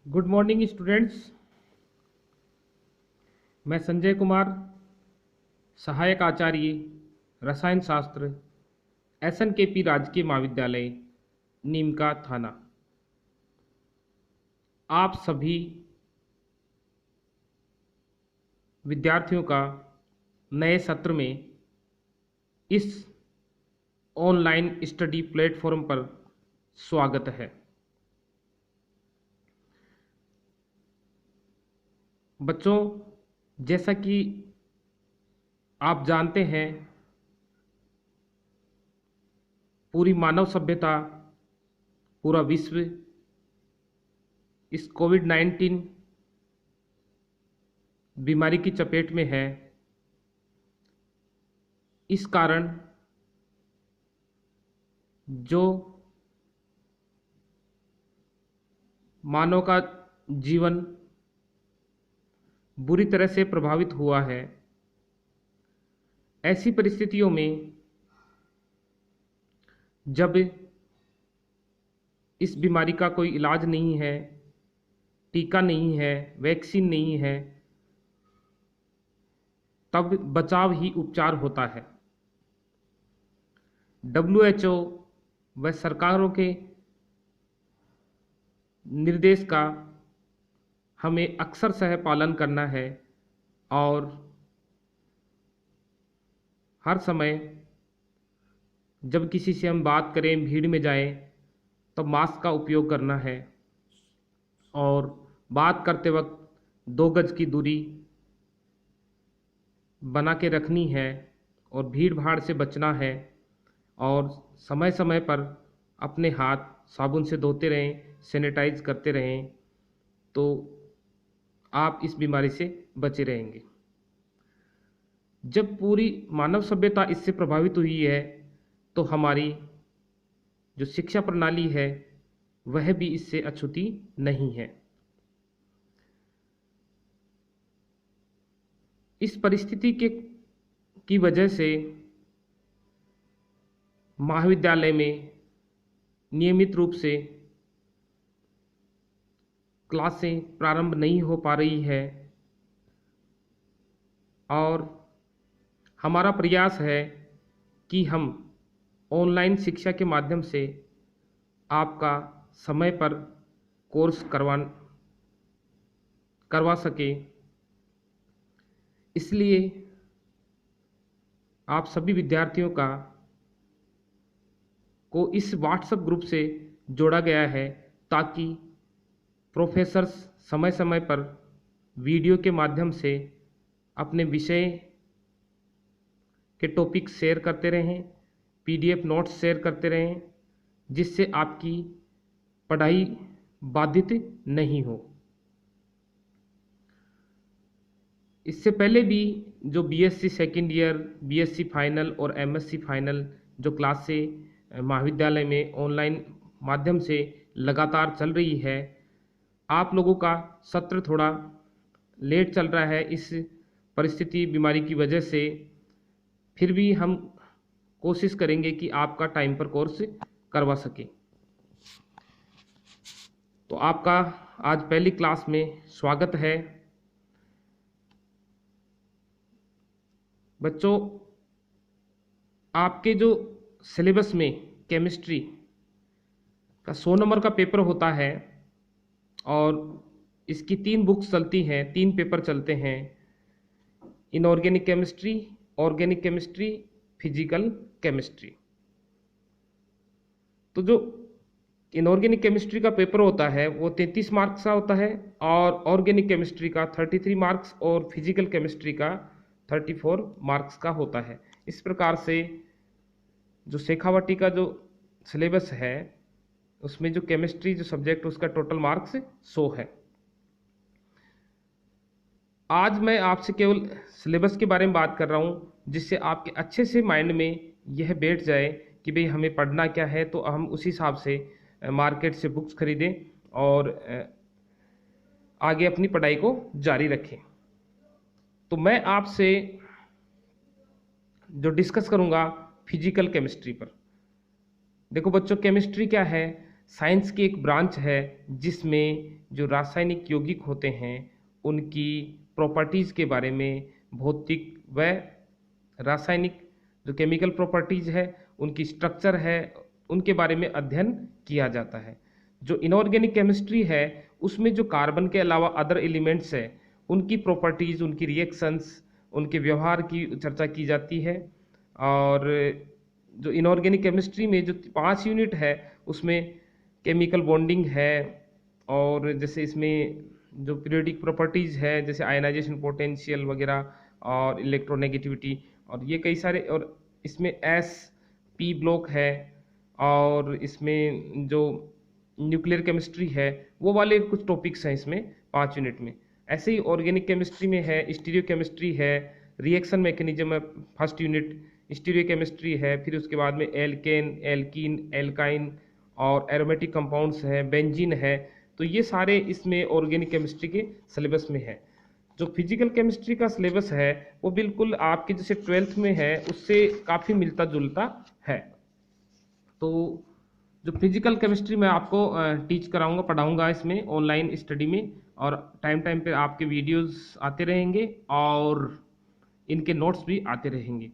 Good morning students. मैं संजय कुमार, सहायक आचार्य रसायन शास्त्र, SNKP राजकीय महाविद्यालय, नीमका थाना। आप सभी विद्यार्थियों का नए सत्र में इस ऑनलाइन स्टडी प्लेटफॉर्म पर स्वागत है। बच्चों, जैसा कि आप जानते हैं, पूरी मानव सभ्यता, पूरा विश्व इस कोविड-19 बीमारी की चपेट में है। इस कारण जो मानव का जीवन बुरी तरह से प्रभावित हुआ है, ऐसी परिस्थितियों में जब इस बीमारी का कोई इलाज नहीं है, टीका नहीं है, वैक्सीन नहीं है, तब बचाव ही उपचार होता है। WHO व सरकारों के निर्देश का हमें अक्सर सह पालन करना है और हर समय जब किसी से हम बात करें, भीड़ में जाएं, तो मास्क का उपयोग करना है और बात करते वक्त 2 गज की दूरी बना के रखनी है और भीड़ भाड़ से बचना है और समय समय पर अपने हाथ साबुन से धोते रहें, सैनिटाइज करते रहें, तो आप इस बीमारी से बचे रहेंगे। जब पूरी मानव सभ्यता इससे प्रभावित हुई है, तो हमारी जो शिक्षा प्रणाली है वह भी इससे अछूती नहीं है। इस परिस्थिति की वजह से महाविद्यालय में नियमित रूप से क्लासें प्रारंभ नहीं हो पा रही है और हमारा प्रयास है कि हम ऑनलाइन शिक्षा के माध्यम से आपका समय पर कोर्स करवा सके। इसलिए आप सभी विद्यार्थियों को इस व्हाट्सएप ग्रुप से जोड़ा गया है ताकि प्रोफेसर्स समय समय पर वीडियो के माध्यम से अपने विषय के टॉपिक शेयर करते रहें, PDF नोट्स शेयर करते रहें, जिससे आपकी पढ़ाई बाधित नहीं हो। इससे पहले भी जो BSc second year, BSc final और MSc फाइनल जो क्लासें महाविद्यालय में ऑनलाइन माध्यम से लगातार चल रही है, आप लोगों का सत्र थोड़ा लेट चल रहा है इस परिस्थिति बीमारी की वजह से। फिर भी हम कोशिश करेंगे कि आपका टाइम पर कोर्स करवा सके। तो आपका आज पहली क्लास में स्वागत है। बच्चों, आपके जो सिलेबस में केमिस्ट्री का 100 नंबर का पेपर होता है और इसकी 3 बुक्स चलती हैं, 3 पेपर चलते हैं: inorganic chemistry, organic chemistry, physical chemistry. तो जो इनऑर्गेनिक केमिस्ट्री का पेपर होता है वो 33 मार्क्स का होता है और ऑर्गेनिक केमिस्ट्री का 33 मार्क्स और फिजिकल केमिस्ट्री का 34 मार्क्स का होता है। इस प्रकार से जो शेखावटी का जो सिलेबस है उसमें जो केमिस्ट्री जो सब्जेक्ट उसका टोटल मार्क्स 100 है। आज मैं आपसे केवल सिलेबस के बारे में बात कर रहा हूँ, जिससे आपके अच्छे से माइंड में यह बैठ जाए कि भाई हमें पढ़ना क्या है, तो हम उसी हिसाब से मार्केट से बुक्स खरीदें और आगे अपनी पढ़ाई को जारी रखें। तो मैं आपसे जो डिस्कस करूँगा फिजिकल केमिस्ट्री पर। देखो बच्चों, केमिस्ट्री क्या है? साइंस की एक ब्रांच है जिसमें जो रासायनिक यौगिक होते हैं उनकी प्रॉपर्टीज़ के बारे में, भौतिक व रासायनिक जो केमिकल प्रॉपर्टीज़ है, उनकी स्ट्रक्चर है, उनके बारे में अध्ययन किया जाता है। जो इनऑर्गेनिक केमिस्ट्री है उसमें जो कार्बन के अलावा अदर एलिमेंट्स है उनकी प्रॉपर्टीज़, उनकी रिएक्शंस, उनके व्यवहार की चर्चा की जाती है। और जो इनऑर्गेनिक केमिस्ट्री में जो 5 यूनिट है उसमें केमिकल बॉन्डिंग है, और जैसे इसमें जो पीरियोडिक प्रॉपर्टीज़ है जैसे आयनाइजेशन पोटेंशियल वगैरह और इलेक्ट्रोनेगेटिविटी, और ये कई सारे, और इसमें एस पी ब्लॉक है, और इसमें जो न्यूक्लियर केमिस्ट्री है वो वाले कुछ टॉपिक्स हैं इसमें 5 यूनिट में। ऐसे ही ऑर्गेनिक केमिस्ट्री में है, स्टीरियो केमिस्ट्री है, रिएक्शन मैकेनिज्म है फर्स्ट यूनिट, स्टीरियो केमिस्ट्री है, फिर उसके बाद में एल्केन, एल्कीन, एल्काइन और एरोमेटिक कंपाउंड्स है, बेंजीन है। तो ये सारे इसमें ऑर्गेनिक केमिस्ट्री के सिलेबस में है। जो फिजिकल केमिस्ट्री का सिलेबस है वो बिल्कुल आपके जैसे 12th में है उससे काफ़ी मिलता जुलता है। तो जो फिजिकल केमिस्ट्री मैं आपको टीच कराऊंगा, पढ़ाऊंगा इसमें ऑनलाइन स्टडी में, और टाइम टाइम पे आपके वीडियोस आते रहेंगे और इनके नोट्स भी आते रहेंगे।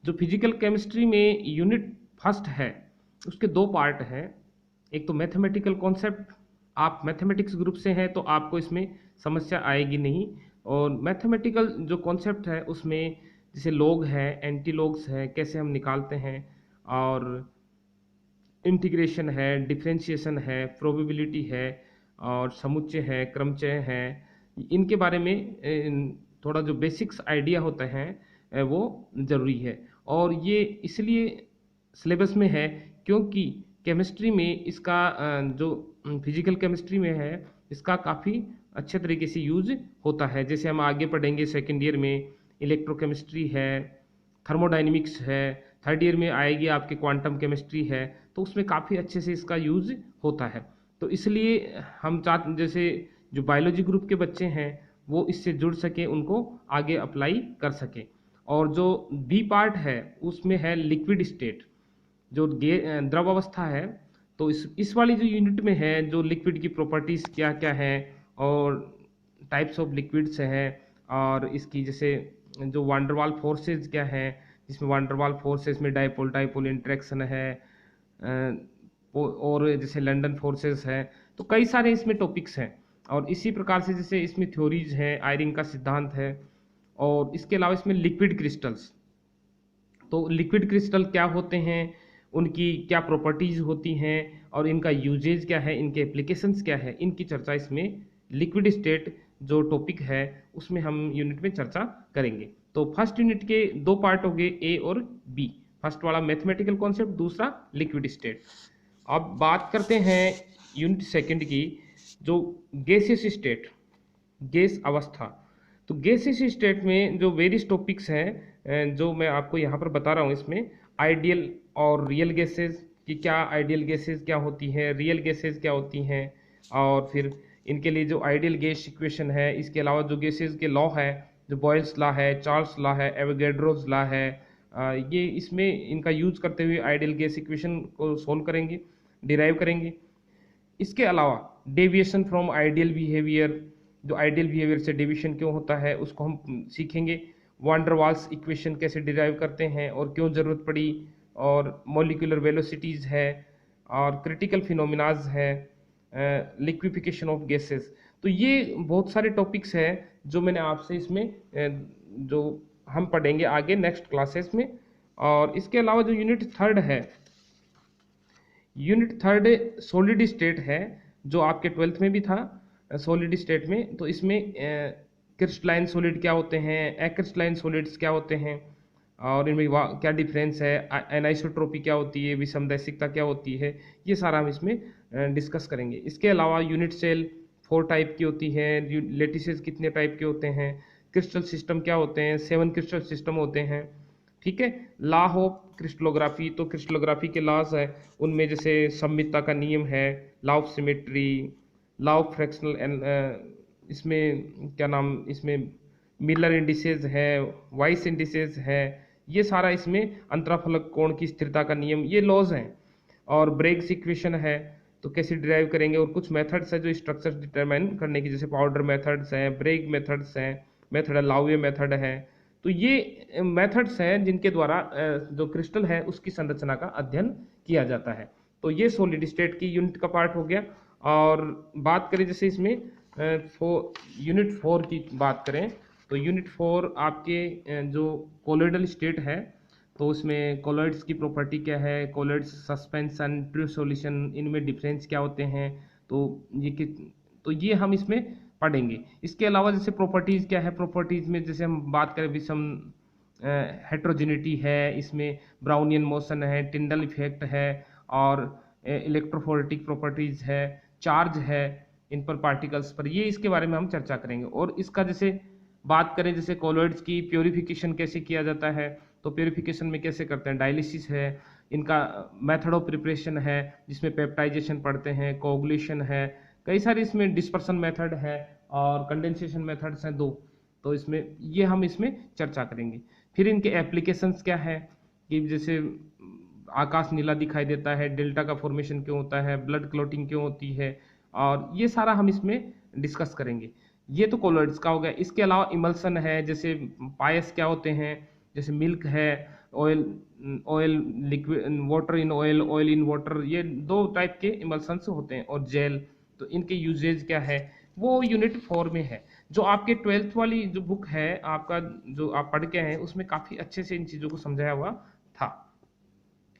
जो फिजिकल केमिस्ट्री में यूनिट फर्स्ट है उसके 2 पार्ट हैं। एक तो मैथमेटिकल कॉन्सेप्ट, आप मैथमेटिक्स ग्रुप से हैं तो आपको इसमें समस्या आएगी नहीं। और मैथमेटिकल जो कॉन्सेप्ट है उसमें जैसे लॉग है, एंटी लॉग्स है, कैसे हम निकालते हैं, और इंटीग्रेशन है, डिफरेंशिएशन है, प्रोबेबिलिटी है, और समुच्चय है, क्रमचय है, इनके बारे में थोड़ा जो बेसिक्स आइडिया होते हैं वो ज़रूरी है। और ये इसलिए सिलेबस में है क्योंकि केमिस्ट्री में इसका जो फिजिकल केमिस्ट्री में है इसका काफ़ी अच्छे तरीके से यूज होता है। जैसे हम आगे पढ़ेंगे सेकेंड ईयर में इलेक्ट्रोकेमिस्ट्री है, थर्मोडाइनमिक्स है, थर्ड ईयर में आएगी आपके क्वांटम केमिस्ट्री है, तो उसमें काफ़ी अच्छे से इसका यूज होता है। तो इसलिए हम चाहते जैसे जो बायोलॉजी ग्रुप के बच्चे हैं वो इससे जुड़ सके, उनको आगे अप्लाई कर सके। और जो बी पार्ट है उसमें है लिक्विड स्टेट, जो द्रव अवस्था है। तो इस वाली जो यूनिट में है जो लिक्विड की प्रॉपर्टीज़ क्या क्या है और टाइप्स ऑफ लिक्विड्स हैं, और इसकी जैसे जो वांडरवाल फोर्सेस क्या है, जिसमें वांडरवाल फोर्सेस में डाइपोल डाइपोल इंटरेक्शन है, और जैसे लंदन फोर्सेस है, तो कई सारे इसमें टॉपिक्स हैं। और इसी प्रकार से जैसे इसमें थ्योरीज हैं, आयरिंग का सिद्धांत है, और इसके अलावा इसमें लिक्विड क्रिस्टल्स, तो लिक्विड क्रिस्टल क्या होते हैं, उनकी क्या प्रॉपर्टीज होती हैं, और इनका यूजेज क्या है, इनके एप्लीकेशंस क्या है, इनकी चर्चा इसमें लिक्विड स्टेट जो टॉपिक है उसमें हम यूनिट में चर्चा करेंगे। तो फर्स्ट यूनिट के 2 पार्ट हो गए, ए और बी। फर्स्ट वाला मैथमेटिकल कॉन्सेप्ट, दूसरा लिक्विड स्टेट। अब बात करते हैं यूनिट सेकंड की, जो गैसियस स्टेट, गैस अवस्था। तो गैसियस स्टेट में जो वेरियस टॉपिक्स हैं जो मैं आपको यहाँ पर बता रहा हूँ, इसमें आइडियल और रियल गैसेस की क्या, आइडियल गैसेस क्या होती हैं, रियल गैसेस क्या होती हैं, और फिर इनके लिए जो आइडियल गैस इक्वेशन है, इसके अलावा जो गैसेस के लॉ है, जो बॉयल्स लॉ है, चार्ल्स लॉ है, एवोगैड्रोज लॉ है, ये इसमें इनका यूज करते हुए आइडियल गैस इक्वेशन को सोल्व करेंगे, डिराइव करेंगे। इसके अलावा डेविएशन फ्रॉम आइडियल बिहेवियर, जो आइडियल बिहेवियर से डेविएशन क्यों होता है उसको हम सीखेंगे। वांडरवाल्स इक्वेशन कैसे डिराइव करते हैं और क्यों ज़रूरत पड़ी, और मॉलिक्यूलर वेलोसिटीज़ है, और क्रिटिकल फिनोमिनाज है, लिक्विफिकेशन ऑफ गैसेस। तो ये बहुत सारे टॉपिक्स हैं जो मैंने आपसे इसमें जो हम पढ़ेंगे आगे नेक्स्ट क्लासेस में। और इसके अलावा जो यूनिट थर्ड है, यूनिट थर्ड सॉलिड स्टेट है, जो आपके 12th में भी था सॉलिड स्टेट में। तो इसमें क्रिस्टलाइन सॉलिड क्या होते हैं, एक्रिस्टलाइन सॉलिड्स क्या होते हैं, और इनमें क्या डिफरेंस है, एनाइसोट्रोपी क्या होती है, विषमदैशिकता क्या होती है, ये सारा हम इसमें डिस्कस करेंगे। इसके अलावा यूनिट सेल 4 टाइप की होती है, लेटिसेस कितने टाइप के होते हैं, क्रिस्टल सिस्टम क्या होते हैं, 7 क्रिस्टल सिस्टम होते हैं। ठीक है, लॉ ऑफ क्रिस्टलोग्राफी, तो क्रिस्टलोग्राफी के लॉज है उनमें जैसे सममितता का नियम है, law of symmetry, law of fractional, इसमें क्या नाम, इसमें मिलर इंडिसेस है, वाइस इंडिसेस है, ये सारा इसमें अंतराफलक कोण की स्थिरता का नियम, ये लॉज हैं। और ब्रेग्स इक्वेशन है, तो कैसे डिराइव करेंगे, और कुछ मेथड्स है जो स्ट्रक्चर डिटरमाइन करने की, जैसे पाउडर मेथड्स हैं, ब्रेक मेथड्स हैं, मेथड लाउवे मेथड है। तो ये मेथड्स हैं जिनके द्वारा जो क्रिस्टल है उसकी संरचना का अध्ययन किया जाता है। तो ये सॉलिड स्टेट की यूनिट का पार्ट हो गया। और बात करें जैसे इसमें यूनिट 4 की बात करें, तो यूनिट 4 आपके जो कोलोइडल स्टेट है, तो उसमें कोलॉइड्स की प्रॉपर्टी क्या है, कोलॉइड्स सस्पेंशन, ट्रू सॉल्यूशन, इनमें डिफरेंस क्या होते हैं, तो ये हम इसमें पढ़ेंगे। इसके अलावा जैसे प्रॉपर्टीज़ क्या है, प्रॉपर्टीज़ में जैसे हम बात करें विषम हेट्रोजिनिटी है, इसमें ब्राउनियन मोशन है, टिंडल इफेक्ट है, और इलेक्ट्रोफोरेटिक प्रॉपर्टीज़ है, चार्ज है इन पर, पार्टिकल्स पर, ये इसके बारे में हम चर्चा करेंगे। और इसका जैसे बात करें जैसे कोलॉइड्स की प्योरीफिकेशन कैसे किया जाता है, तो प्योरीफिकेशन में कैसे करते हैं, डायलिसिस है, इनका मेथड ऑफ प्रिपरेशन है जिसमें पेप्टाइजेशन पढ़ते हैं, कोगुलेशन है, कई सारे इसमें डिस्पर्सन मेथड है, और कंडेंसेशन मेथड्स हैं 2, तो इसमें ये हम इसमें चर्चा करेंगे। फिर इनके एप्लीकेशंस क्या है, कि जैसे आकाश नीला दिखाई देता है, डेल्टा का फॉर्मेशन क्यों होता है, ब्लड क्लॉटिंग क्यों होती है, और ये सारा हम इसमें डिस्कस करेंगे। ये तो कोलॉइड्स का हो गया। इसके अलावा इमल्सन है, जैसे पायस क्या होते हैं, जैसे मिल्क है, oil liquid, water in oil, oil in water, ये 2 टाइप के इमल्सन्स होते हैं, और जेल। तो इनके यूजेज क्या है वो यूनिट 4 में है। जो आपके 12th वाली जो बुक है आपका, जो आप पढ़ के हैं, उसमें काफ़ी अच्छे से इन चीज़ों को समझाया हुआ था।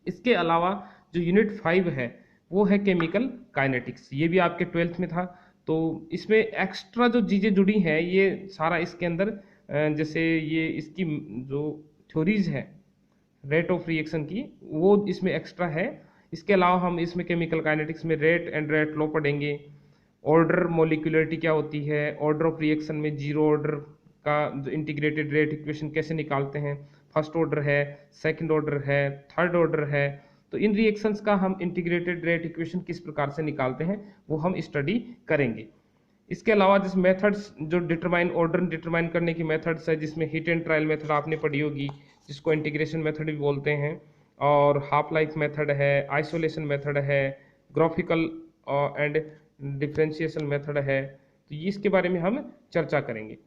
इसके अलावा जो यूनिट 5 है वो है केमिकल काइनेटिक्स, ये भी आपके 12th में था। तो इसमें एक्स्ट्रा जो चीज़ें जुड़ी हैं ये सारा इसके अंदर, जैसे ये इसकी जो थ्योरीज है रेट ऑफ रिएक्शन की, वो इसमें एक्स्ट्रा है। इसके अलावा हम इसमें केमिकल काइनेटिक्स में रेट एंड रेट लॉ पढ़ेंगे, ऑर्डर मॉलिक्यूलरिटी क्या होती है, ऑर्डर ऑफ रिएक्शन में जीरो ऑर्डर का जो इंटीग्रेटेड रेट इक्वेशन कैसे निकालते हैं, फर्स्ट ऑर्डर है, सेकंड ऑर्डर है, थर्ड ऑर्डर है। तो इन रिएक्शंस का हम इंटीग्रेटेड रेट इक्वेशन किस प्रकार से निकालते हैं वो हम स्टडी करेंगे। इसके अलावा जिस मेथड्स जो डिटरमाइन ऑर्डर डिटरमाइन करने की मेथड्स है, जिसमें हिट एंड ट्रायल मेथड आपने पढ़ी होगी, जिसको इंटीग्रेशन मेथड भी बोलते हैं, और हाफ लाइफ मेथड है, आइसोलेशन मेथड है, ग्राफिकल एंड डिफ्रेंशिएशन मेथड है। तो इसके बारे में हम चर्चा करेंगे।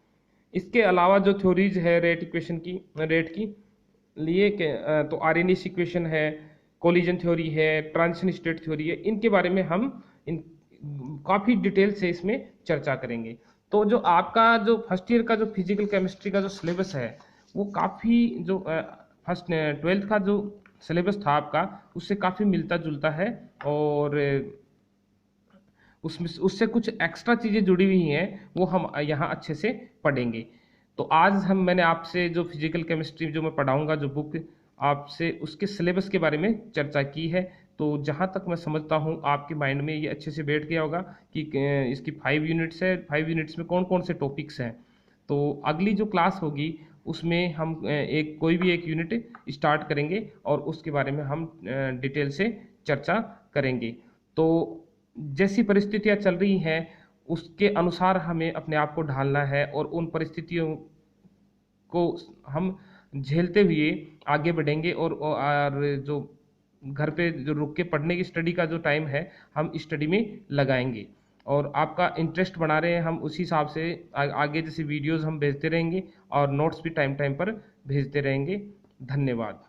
इसके अलावा जो थ्योरीज है रेट इक्वेशन की, रेट की लिए तो आर्यनिश इक्वेशन है, कोलिजन थ्योरी है, ट्रांजिशन स्टेट थ्योरी है, इनके बारे में हम इन काफ़ी डिटेल से इसमें चर्चा करेंगे। तो जो आपका जो फर्स्ट ईयर का जो फिजिकल केमिस्ट्री का जो सिलेबस है वो काफ़ी जो फर्स्ट 12th का जो सिलेबस था आपका उससे काफ़ी मिलता जुलता है, और उसमें उससे कुछ एक्स्ट्रा चीज़ें जुड़ी हुई हैं वो हम यहाँ अच्छे से पढ़ेंगे। तो आज मैंने आपसे जो फिजिकल केमिस्ट्री जो मैं पढ़ाऊँगा जो बुक आपसे, उसके सिलेबस के बारे में चर्चा की है। तो जहाँ तक मैं समझता हूँ आपके माइंड में ये अच्छे से बैठ गया होगा कि इसकी 5 यूनिट्स है, 5 यूनिट्स में कौन कौन से टॉपिक्स हैं। तो अगली जो क्लास होगी उसमें हम एक कोई भी एक यूनिट स्टार्ट करेंगे और उसके बारे में हम डिटेल से चर्चा करेंगे। तो जैसी परिस्थितियाँ चल रही हैं उसके अनुसार हमें अपने आप को ढालना है, और उन परिस्थितियों को हम झेलते हुए आगे बढ़ेंगे, और जो घर पे जो रुक के पढ़ने की स्टडी का जो टाइम है हम स्टडी में लगाएंगे, और आपका इंटरेस्ट बना रहे हैं हम उसी हिसाब से आगे जैसे वीडियोस हम भेजते रहेंगे और नोट्स भी टाइम टाइम पर भेजते रहेंगे। धन्यवाद।